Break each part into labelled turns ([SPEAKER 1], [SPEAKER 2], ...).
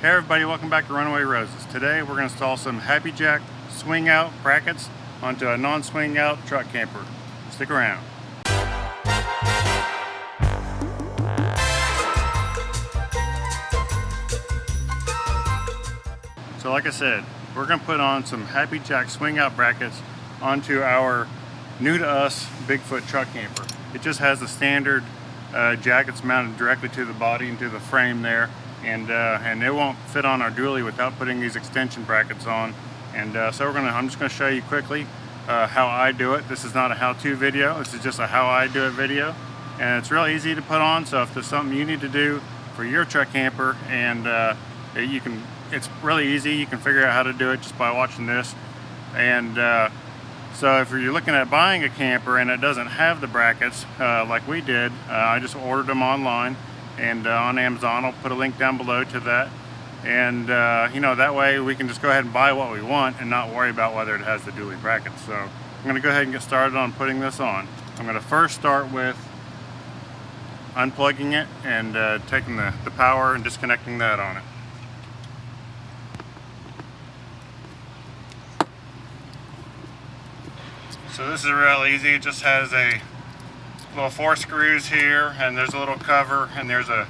[SPEAKER 1] Hey everybody, welcome back to Runaway Roses. Today we're going to install some Happijac swing out brackets onto a non-swing out truck camper. Stick around. So like I said, we're going to put on some Happijac swing out brackets onto our new to us Bigfoot truck camper. It just has the standard jack that's mounted directly to the body and to the frame there. And it won't fit on our dually without putting these extension brackets on. And so I'm just going to show you quickly how I do it. This is not a how-to video. This is just a how I do it video. And it's really easy to put on. So if there's something you need to do for your truck camper, and it's really easy. You can figure out how to do it just by watching this. And so if you're looking at buying a camper and it doesn't have the brackets like we did, I just ordered them online. And on Amazon, I'll put a link down below to that. And that way we can just go ahead and buy what we want and not worry about whether it has the dually brackets. So I'm going to go ahead and get started on putting this on. I'm going to first start with unplugging it and taking the power and disconnecting that on it. So this is real easy. It just has a little 4 screws here, and there's a little cover, and there's a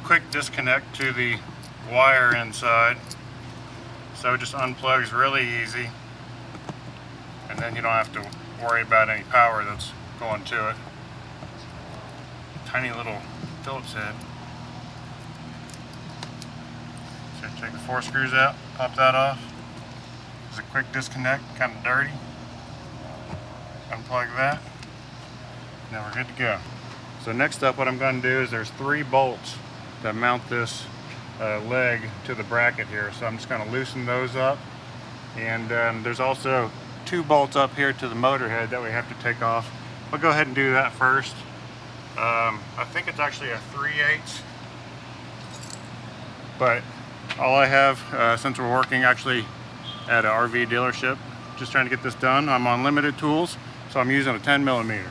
[SPEAKER 1] quick disconnect to the wire inside. So it just unplugs really easy, and then you don't have to worry about any power that's going to it. Tiny little Phillips head. So take the 4 screws out, pop that off. There's a quick disconnect, kind of dirty. Unplug that. Now we're good to go. So next up, what I'm going to do is there's 3 bolts that mount this leg to the bracket here. So I'm just going to loosen those up. And there's also 2 bolts up here to the motor head that we have to take off. I'll go ahead and do that first. I think it's actually a 3/8. But all I have, since we're working actually at an RV dealership, just trying to get this done. I'm on limited tools, so I'm using a 10mm.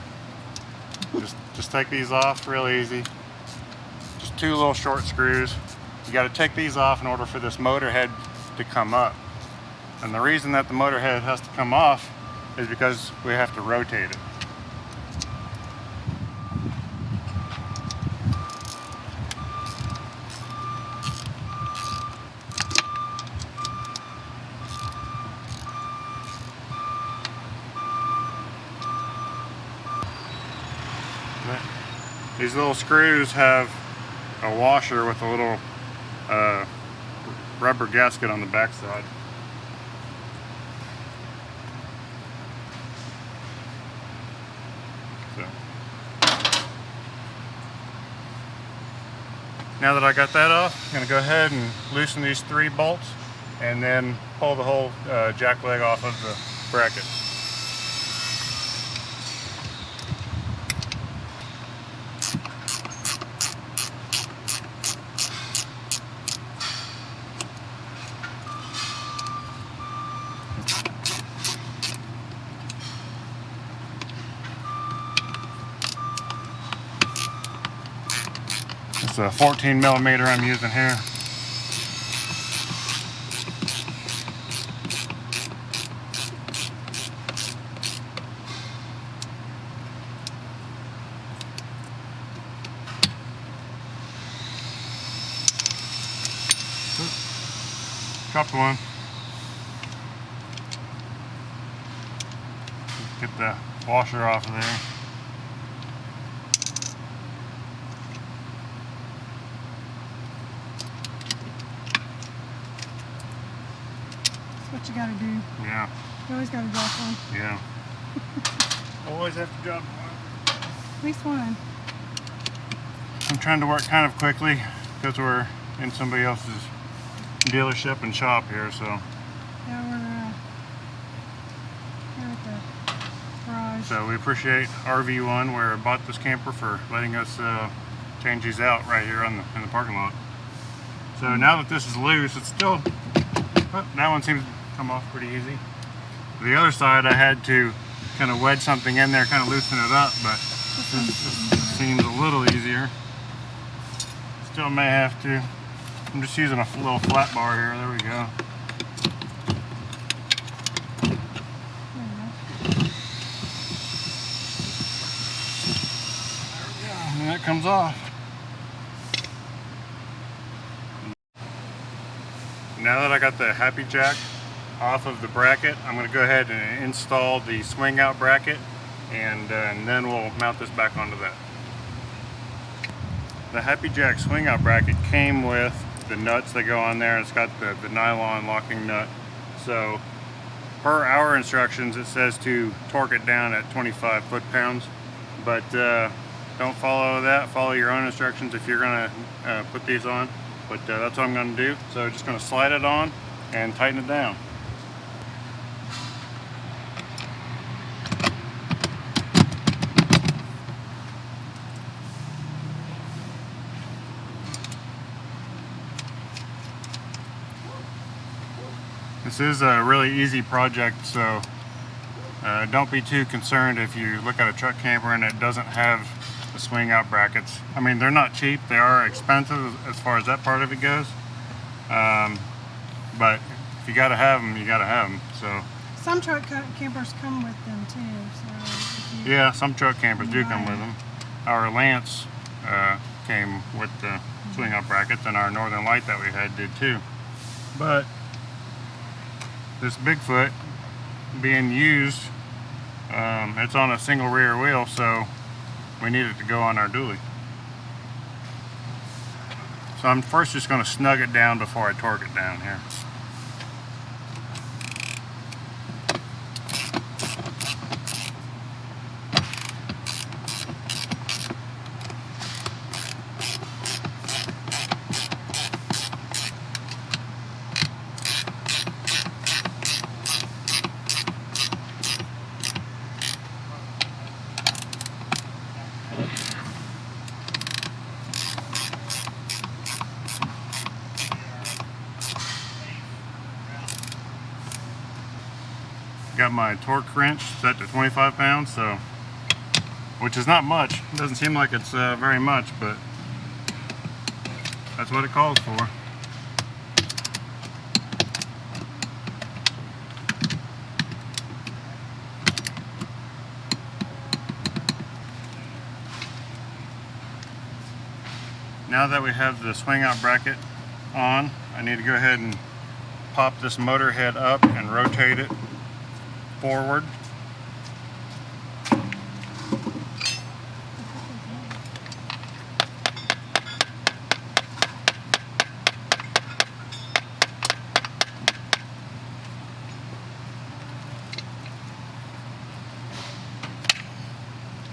[SPEAKER 1] Just take these off real easy. Just 2 little short screws. You got to take these off in order for this motor head to come up. And the reason that the motor head has to come off is because we have to rotate it. These little screws have a washer with a little rubber gasket on the back side. So now that I got that off, I'm going to go ahead and loosen these 3 bolts and then pull the whole jack leg off of the bracket. It's a 14mm I'm using here. Oops. Dropped one. Get the washer off of there.
[SPEAKER 2] What you gotta do.
[SPEAKER 1] Yeah.
[SPEAKER 2] You always gotta drop one.
[SPEAKER 1] Yeah. Always have to drop one.
[SPEAKER 2] At least one.
[SPEAKER 1] I'm trying to work kind of quickly because we're in somebody else's dealership and shop here, so.
[SPEAKER 2] Yeah, we're at the garage.
[SPEAKER 1] So we appreciate RVOne, where I bought this camper, for letting us change these out right here in the parking lot. So now that this is loose, it's still, that one seems to come off pretty easy. The other side I had to kind of wedge something in there, kind of loosen it up, but this seems a little easier. Still may have to I'm just using a little flat bar here. There we go. And that comes off. Now that I got the Happijac off of the bracket, I'm going to go ahead and install the swing out bracket, and then we'll mount this back onto that. The Happijac swing out bracket came with the nuts that go on there. It's got the nylon locking nut. So per our instructions it says to torque it down at 25 foot-pounds, but don't follow that. Follow your own instructions if you're going to put these on, but that's what I'm going to do. So just going to slide it on and tighten it down. This is a really easy project, so don't be too concerned if you look at a truck camper and it doesn't have the swing out brackets. I mean, they're not cheap, they are expensive as far as that part of it goes, but if you gotta have them, you gotta have them. So
[SPEAKER 2] some truck campers come with them too. So if you
[SPEAKER 1] yeah, some truck campers do come with them. Our Lance came with the swing out brackets, and our Northern Light that we had did too. But this Bigfoot being used, it's on a single rear wheel, so we need it to go on our dually. So I'm first just going to snug it down before I torque it down here. Got my torque wrench set to 25 pounds, so, which is not much. It doesn't seem like it's very much, but that's what it calls for. Now that we have the swing out bracket on, I need to go ahead and pop this motor head up and rotate it forward.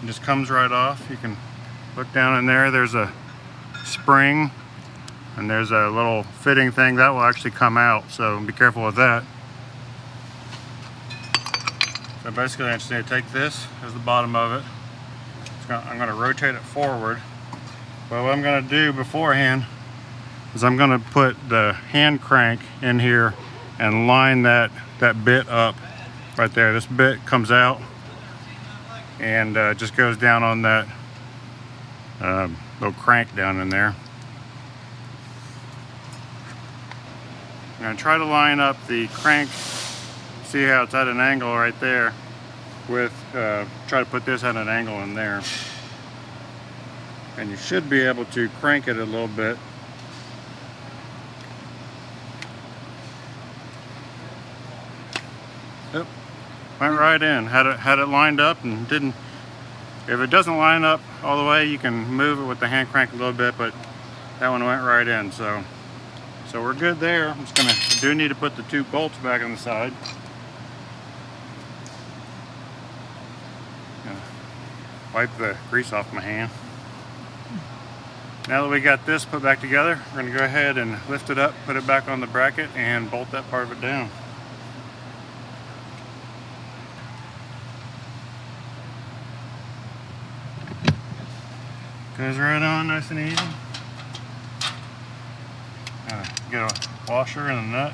[SPEAKER 1] It just comes right off. You can look down in there, there's a spring and there's a little fitting thing that will actually come out, so be careful with that. So basically I just need to take this as the bottom of it. I'm going to rotate it forward. But what I'm going to do beforehand is I'm going to put the hand crank in here and line that bit up right there. This bit comes out and just goes down on that little crank down in there. I'm going to try to line up the crank. See how it's at an angle right there, with try to put this at an angle in there, and you should be able to crank it a little bit. Yep, went right in. Had it lined up and didn't. If it doesn't line up all the way, you can move it with the hand crank a little bit, but that one went right in. So we're good there. I do need to put the two bolts back on the side. Wipe the grease off my hand. Now that we got this put back together, we're going to go ahead and lift it up, put it back on the bracket, and bolt that part of it down. Goes right on nice and easy. Get a washer and a nut.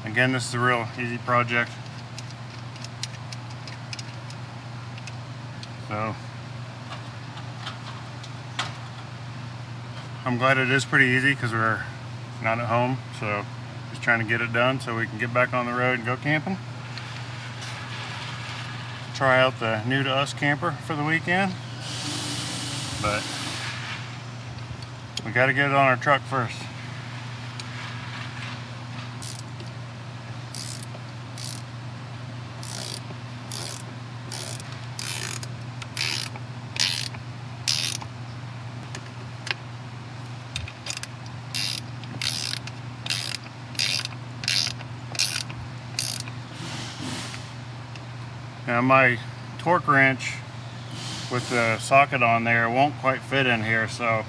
[SPEAKER 1] Again, this is a real easy project. So I'm glad it is pretty easy because we're not at home, so just trying to get it done so we can get back on the road and go camping. Try out the new to us camper for the weekend, but we got to get it on our truck first. Now my torque wrench with the socket on there won't quite fit in here, so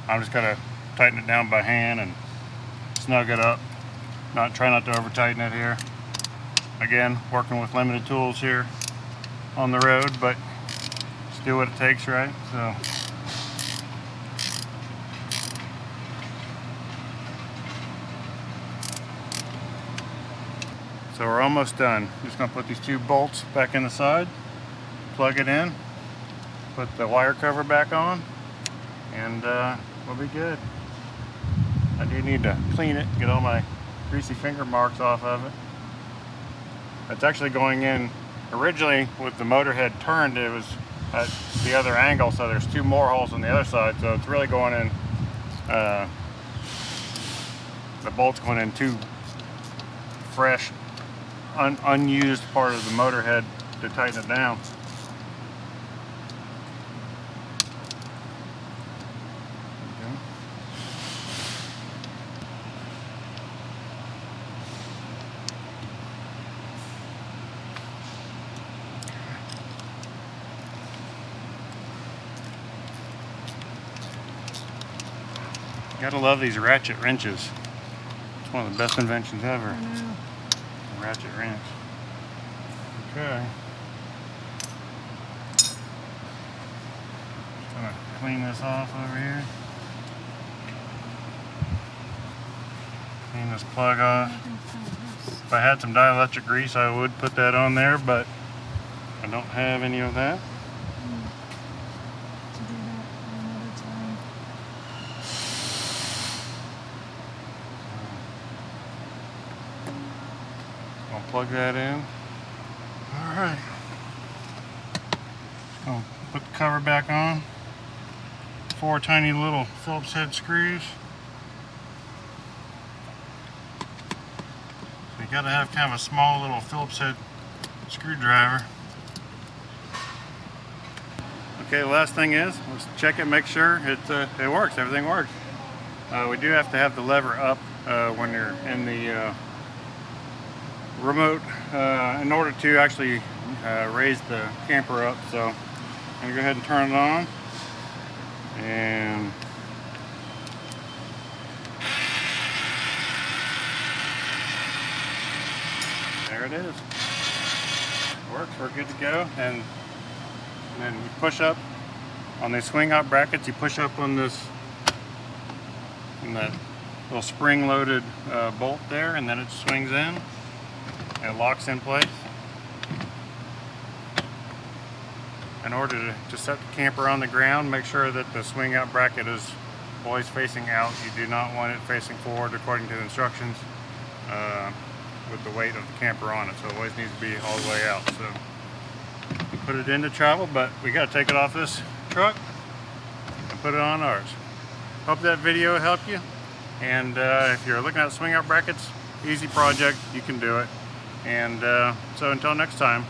[SPEAKER 1] I'm just gonna tighten it down by hand and snug it up. Try not to over tighten it here. Again, working with limited tools here on the road, but just do what it takes, right? So we're almost done. Just gonna put these two bolts back in the side, plug it in, put the wire cover back on, and we'll be good. I do need to clean it, get all my greasy finger marks off of it. It's actually going in, originally with the motor head turned, it was at the other angle, so there's two more holes on the other side, so it's really going in, the bolt's going in two fresh, unused part of the motor head to tighten it down. Okay. Gotta love these ratchet wrenches. It's one of the best inventions ever.
[SPEAKER 2] I know.
[SPEAKER 1] Ratchet wrench. Okay. Just gonna clean this off over here. Clean this plug off. If I had some dielectric grease, I would put that on there, but I don't have any of that.
[SPEAKER 2] To do that another time.
[SPEAKER 1] I'll plug that in. Alright. I'll put the cover back on. 4 tiny little Phillips head screws. So you gotta have kind of a small little Phillips head screwdriver. Okay, the last thing is, let's check it, make sure it works, everything works. We do have to have the lever up when you're in the remote in order to actually raise the camper up. So I'm gonna go ahead and turn it on, and there it is. Works, we're good to go. And then you push up on these swing out brackets, you push up on this, and that little spring loaded bolt there, and then it swings in. It locks in place. In order to set the camper on the ground, make sure that the swing out bracket is always facing out. You do not want it facing forward according to the instructions with the weight of the camper on it. So it always needs to be all the way out. So put it into travel, but we got to take it off this truck and put it on ours. Hope that video helped you. And if you're looking at swing out brackets, easy project, you can do it. And so until next time,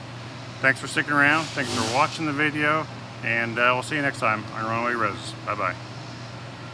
[SPEAKER 1] thanks for sticking around, thanks for watching the video, and we'll see you next time on Runaway Roses. Bye bye.